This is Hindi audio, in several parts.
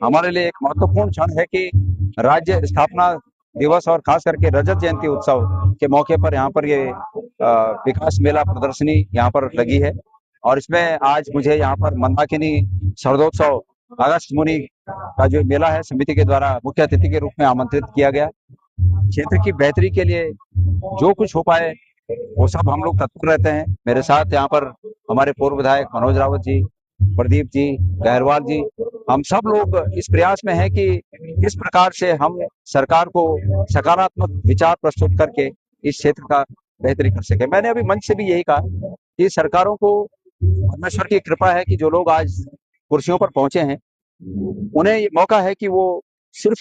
हमारे लिए एक महत्वपूर्ण क्षण है कि राज्य स्थापना दिवस और खास करके रजत जयंती उत्सव के मौके पर यहाँ पर ये विकास मेला प्रदर्शनी यहाँ पर लगी है। और इसमें आज मुझे यहाँ पर मंदाकिनी शरदोत्सव अगस्त मुनि का जो मेला है समिति के द्वारा मुख्य अतिथि के रूप में आमंत्रित किया गया। क्षेत्र की बेहतरी के लिए जो कुछ हो पाए वो सब हम लोग तत्पर रहते हैं। मेरे साथ यहाँ पर हमारे पूर्व विधायक मनोज रावत जी, प्रदीप जी, गहरवाल जी, हम सब लोग इस प्रयास में हैं कि किस प्रकार से हम सरकार को सकारात्मक विचार प्रस्तुत करके इस क्षेत्र का बेहतरी कर सके। मैंने अभी मंच से भी यही कहा कि सरकारों को परमेश्वर की कृपा है कि जो लोग आज कुर्सियों पर पहुंचे हैं उन्हें ये मौका है कि वो सिर्फ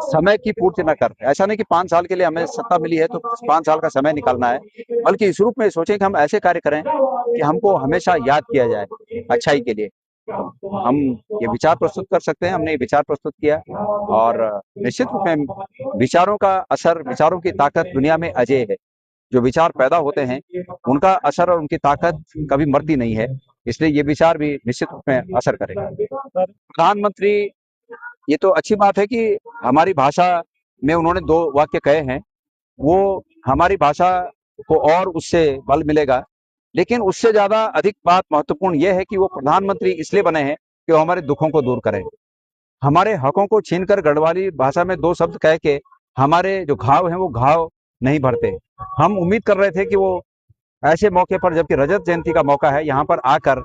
समय की पूर्ति न कर, ऐसा नहीं कि 5 साल के लिए हमें सत्ता मिली है तो 5 साल का समय निकालना है, बल्कि इस रूप में सोचें कि हम ऐसे कार्य करें कि हमको हमेशा याद किया जाए अच्छाई के लिए। हम ये विचार प्रस्तुत कर सकते हैं, हमने ये विचार प्रस्तुत किया और निश्चित रूप में विचारों का असर, विचारों की ताकत दुनिया में अजेय है। जो विचार पैदा होते हैं उनका असर और उनकी ताकत कभी मरती नहीं है, इसलिए ये विचार भी निश्चित रूप में असर करेगा। प्रधानमंत्री, ये तो अच्छी बात है कि हमारी भाषा में उन्होंने 2 वाक्य कहे हैं, वो हमारी भाषा को और उससे बल मिलेगा। लेकिन उससे ज्यादा अधिक बात महत्वपूर्ण यह है कि वो प्रधानमंत्री इसलिए बने हैं कि वो हमारे दुखों को दूर करें, हमारे हकों को छीनकर गढ़वाली भाषा में 2 शब्द कह के हमारे जो घाव हैं वो घाव नहीं भरते। हम उम्मीद कर रहे थे कि वो ऐसे मौके पर, जबकि रजत जयंती का मौका है, यहाँ पर आकर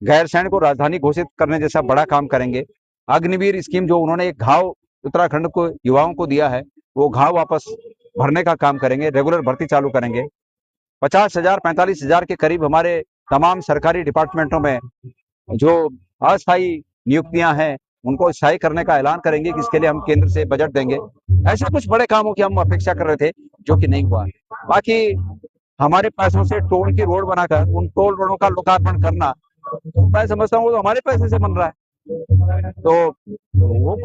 गैरसैंण को राजधानी घोषित करने जैसा बड़ा काम करेंगे। अग्निवीर स्कीम जो उन्होंने एक घाव उत्तराखंड को युवाओं को दिया है वो घाव वापस भरने का काम करेंगे, रेगुलर भर्ती चालू करेंगे। 50,000 45,000 के करीब हमारे तमाम सरकारी डिपार्टमेंटों में जो अस्थायी नियुक्तियां हैं उनको स्थायी करने का ऐलान करेंगे, जिसके लिए हम केंद्र से बजट देंगे। ऐसे कुछ बड़े कामों की हम अपेक्षा कर रहे थे जो कि नहीं हुआ। बाकी हमारे पैसों से टोल की रोड बनाकर उन टोल रोडों का लोकार्पण करना, तो मैं समझता हूँ वो तो हमारे पैसे से बन रहा है, तो वो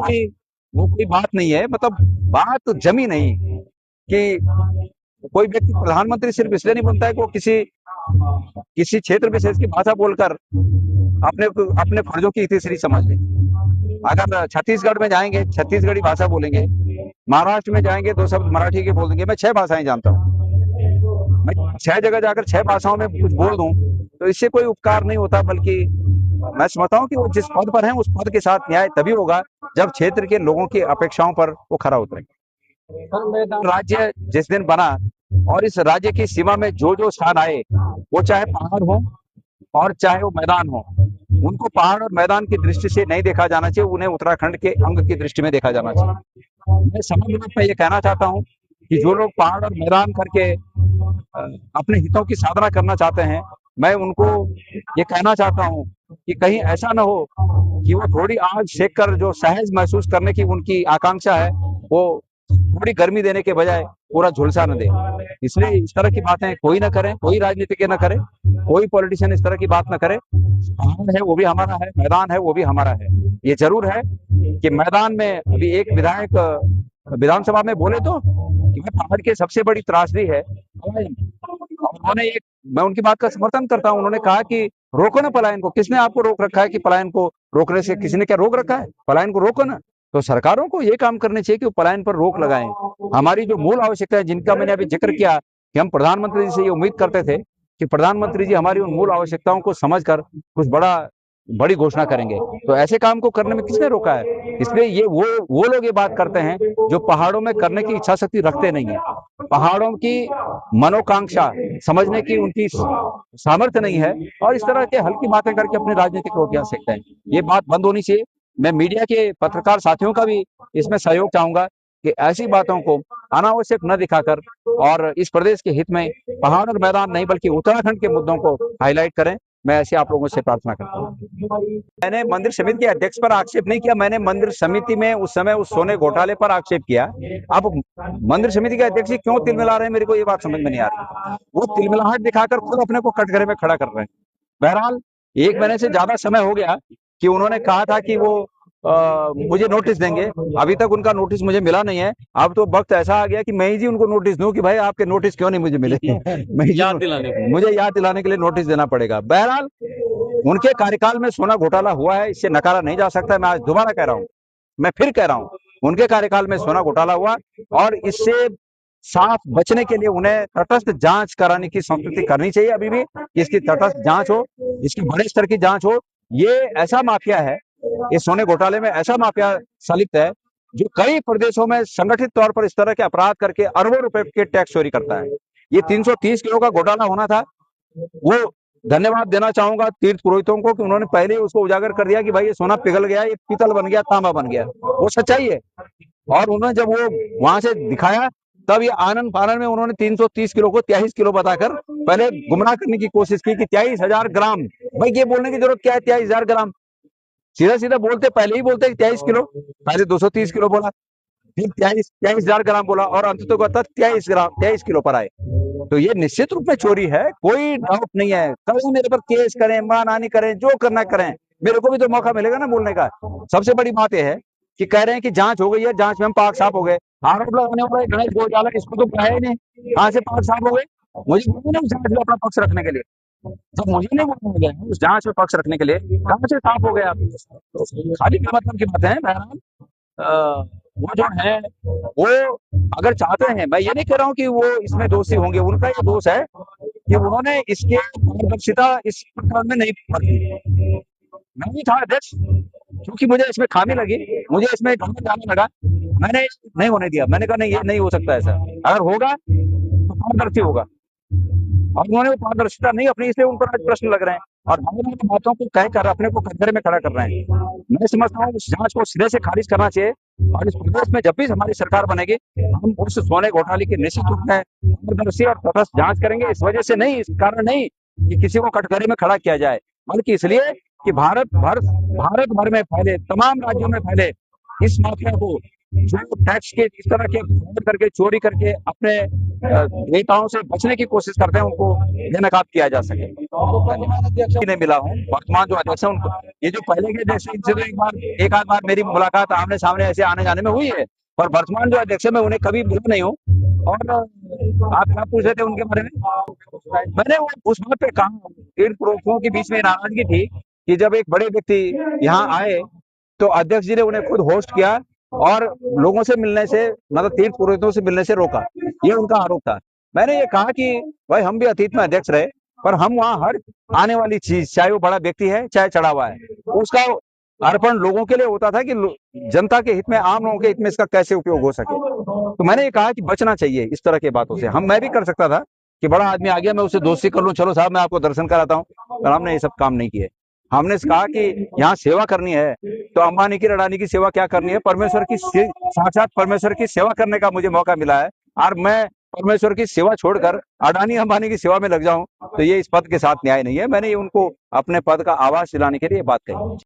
कोई बात नहीं है। मतलब बात तो जमी नहीं कि कोई व्यक्ति प्रधानमंत्री सिर्फ इसलिए नहीं बनता है कि वो किसी किसी क्षेत्र विशेष की भाषा बोलकर अपने अपने फर्जों की तीसरी समझ ले। अगर छत्तीसगढ़ में जाएंगे छत्तीसगढ़ी भाषा बोलेंगे, महाराष्ट्र में जाएंगे 2 शब्द मराठी के बोल देंगे। मैं 6 भाषाएं जानता हूँ, मैं 6 जगह जाकर 6 भाषाओं में कुछ बोल दूं तो इससे कोई उपकार नहीं होता, बल्कि मैं समझता हूँ कि वो जिस पद पर हैं उस पद के साथ न्याय तभी होगा जब क्षेत्र के लोगों की अपेक्षाओं पर वो खरा उतरेगा। राज्य जिस दिन बना और इस राज्य की सीमा में जो जो स्थान आए, वो चाहे पहाड़ हो और चाहे वो मैदान हो, उनको पहाड़ और मैदान की दृष्टि से नहीं देखा जाना चाहिए, उन्हें उत्तराखंड के अंग की दृष्टि में देखा जाना चाहिए। मैं समग्र रूप में ये कहना चाहता हूँ कि जो लोग पहाड़ और मैदान करके अपने हितों की साधना करना चाहते हैं, मैं उनको ये कहना चाहता हूँ कि कहीं ऐसा ना हो कि वो थोड़ी आग सेक कर जो सहज महसूस करने की उनकी आकांक्षा है, वो थोड़ी गर्मी देने के बजाय पूरा झुलसा न दे। इसलिए इस तरह की बातें कोई ना करे, कोई राजनीतिज्ञ ना करे, कोई पॉलिटिशियन इस तरह की बात ना करे। पहाड़ है वो भी हमारा है, मैदान है वो भी हमारा है। ये जरूर है कि मैदान में अभी एक विधायक विधानसभा में बोले तो कि पहाड़ की सबसे बड़ी त्रासदी है पलायन। और उन्होंने एक, मैं उनकी बात का समर्थन करता हूँ, उन्होंने कहा कि रोको ना पलायन को। किसने आपको रोक रखा है कि पलायन को रोकने से, किसी ने क्या रोक रखा है? पलायन को रोको ना। तो सरकारों को ये काम करने चाहिए कि वो पलायन पर रोक लगाएं। हमारी जो मूल आवश्यकता है, जिनका मैंने अभी जिक्र किया कि हम प्रधानमंत्री जी से ये उम्मीद करते थे कि प्रधानमंत्री जी हमारी उन मूल आवश्यकताओं को समझकर कुछ बड़ी घोषणा करेंगे, तो ऐसे काम को करने में किसने रोका है? इसलिए ये वो लोग ये बात करते हैं जो पहाड़ों में करने की इच्छा शक्ति रखते नहीं है, पहाड़ों की मनोकांक्षा समझने की उनकी सामर्थ्य नहीं है, और इस तरह के हल्की बातें करके अपनी राजनीतिक रोटियां सेकते हैं। ये बात बंद होनी चाहिए। मैं मीडिया के पत्रकार साथियों का भी इसमें सहयोग चाहूंगा कि ऐसी बातों को अनावश्यक न दिखाकर और इस प्रदेश के हित में पहाड़ और मैदान नहीं बल्कि उत्तराखंड के मुद्दों को हाईलाइट करें। मैं ऐसे आप लोगों से प्रार्थना करता हूँ। मैंने मंदिर समिति के अध्यक्ष पर आक्षेप नहीं किया, मैंने मंदिर समिति में उस समय उस सोने घोटाले पर आक्षेप किया। अब मंदिर समिति के अध्यक्ष क्यों तिलमिला रहे हैं, मेरे को ये बात समझ में नहीं आ रही। वो तिलमिलाहट दिखाकर खुद अपने को कटघरे में खड़ा कर रहे हैं। बहरहाल 1 महीने से ज्यादा समय हो गया कि उन्होंने कहा था कि वो मुझे नोटिस देंगे, अभी तक उनका नोटिस मुझे मिला नहीं है। अब तो वक्त ऐसा आ गया कि मैं ही जी उनको नोटिस दूं कि भाई आपके नोटिस क्यों नहीं मुझे मिले। मुझे याद दिलाने के लिए नोटिस देना पड़ेगा। बहरहाल उनके कार्यकाल में सोना घोटाला हुआ है, इससे नकारा नहीं जा सकता। मैं आज दोबारा कह रहा हूं मैं फिर कह रहा हूँ, उनके कार्यकाल में सोना घोटाला हुआ और इससे साफ बचने के लिए उन्हें तटस्थ जांच कराने की संस्कृति करनी चाहिए अभी भी, कि इसकी तटस्थ जांच हो, इसकी बड़े स्तर की जांच हो। ये ऐसा माफिया है, इस सोने घोटाले में ऐसा माफिया संलिप्त है जो कई प्रदेशों में संगठित तौर पर इस तरह के अपराध करके अरबों रुपए के टैक्स चोरी करता है। ये 330 किलो का घोटाला होना था। वो धन्यवाद देना चाहूंगा तीर्थ पुरोहितों को कि उन्होंने पहले ही उसको उजागर कर दिया कि भाई ये सोना पिघल गया, ये पीतल बन गया, तांबा बन गया। वो सच्चाई है। और उन्होंने जब वो वहां से दिखाया, तब ये आनंद फानन में उन्होंने 330 किलो को 23 किलो बताकर पहले गुमराह करने की कोशिश की कि 23,000 ग्राम। भाई ये बोलने की जरूरत क्या है 23,000 ग्राम? सीधा सीधा बोलते, पहले ही बोलते 23 किलो, पहले 230 किलो बोला, फिर 23,000 ग्राम बोला और अंततः 23 किलो पर आए। तो ये निश्चित रूप में चोरी है, कोई डाउट नहीं है। कभी मेरे पर केस करें, मानहानि करें, जो करना करें, मेरे को भी तो मौका मिलेगा ना बोलने का। सबसे बड़ी बात यह है कि कह रहे हैं कि जांच हो गई है, जांच में हम पाक साफ हो गए। आरोप लगाने वाला गणेश गौरजाला, इसको तो कहा ही नहीं, कहां से पाक साफ हो गए? मुझे बोलना उस जांच में अपना पक्ष रखने के लिए, जब मुझे नहीं बोलने गए उस जांच में पक्ष रखने के लिए, कहां से साफ हो गए आप? खाली मतलब की बात है। बहरहाल वो जो है, वो अगर चाहते हैं, मैं ये नहीं कह रहा हूँ कि वो इसमें दोषी होंगे, उनका ये दोष है कि उन्होंने इसके पारदर्शिता इस प्रकार में नहीं बरती। मैं भी था अध्यक्ष, क्योंकि मुझे इसमें खामी लगी, मुझे इसमें गड़बड़ जाने लगा, मैंने नहीं होने दिया। मैंने कहा नहीं, ये नहीं हो सकता ऐसा, अगर होगा तो पारदर्शी होगा। और उन्होंने वो पारदर्शिता नहीं अपनी, इसलिए उन पर आज प्रश्न लग रहे हैं और हम बातों को कहकर अपने को कटघरे में खड़ा कर रहे हैं। मैं समझता हूँ उस जांच को सिरे से खारिज करना चाहिए और इस प्रदेश में जब भी हमारी सरकार बनेगी, हम उस सोने घोटाले की निश्चित रूप में पारदर्शी और तटस्थ जांच करेंगे। इस वजह से नहीं, इस कारण नहीं कि किसी को कटघरे में खड़ा किया जाए, बल्कि इसलिए कि भारत भर में फैले, तमाम राज्यों में फैले इस माफिया को, जो टैक्स के इस तरह के फ्रॉड करके, चोरी करके अपने नेताओं से बचने की कोशिश करते हैं, उनको बेनकाब किया जा सके। धन्यवाद अध्यक्ष, नहीं मिला हूँ वर्तमान जो अध्यक्ष है उनको। ये जो पहले के जैसे इनसे तो एक आध बार मेरी मुलाकात आमने सामने ऐसे आने जाने में हुई है, पर वर्तमान जो अध्यक्ष है मैं उन्हें कभी मिला नहीं हूँ। और आप क्या पूछ रहे थे उनके बारे में? मैंने वो उस बात पे कहा, तीर्थ पुरोहितों के बीच में नाराजगी थी कि जब एक बड़े व्यक्ति यहाँ आए तो अध्यक्ष जी ने उन्हें खुद होस्ट किया और लोगों से मिलने से, मतलब तीर्थ पुरोहितों से मिलने से रोका। ये उनका आरोप था। मैंने ये कहा कि भाई हम भी अतीत में अध्यक्ष रहे, पर हम वहां हर आने वाली चीज, चाहे वो बड़ा व्यक्ति है चाहे चढ़ा हुआ है, उसका अर्पण लोगों के लिए होता था कि जनता के हित में, आम लोगों के हित में इसका कैसे उपयोग हो सके। तो मैंने ये कहा कि बचना चाहिए इस तरह की बातों से। मैं भी कर सकता था कि बड़ा आदमी आ गया मैं उससे दोस्ती कर लूं, चलो साहब मैं आपको दर्शन कराता हूं, पर हमने ये सब काम नहीं किए। हमने कहा कि यहाँ सेवा करनी है तो अंबानी की, अडानी की सेवा क्या करनी है, परमेश्वर की, साक्षात परमेश्वर की सेवा करने का मुझे मौका मिला है और मैं परमेश्वर की सेवा छोड़कर अडानी अंबानी की सेवा में लग जाऊं, तो ये इस पद के साथ न्याय नहीं है। मैंने उनको अपने पद का आवाज दिलाने के लिए बात कही।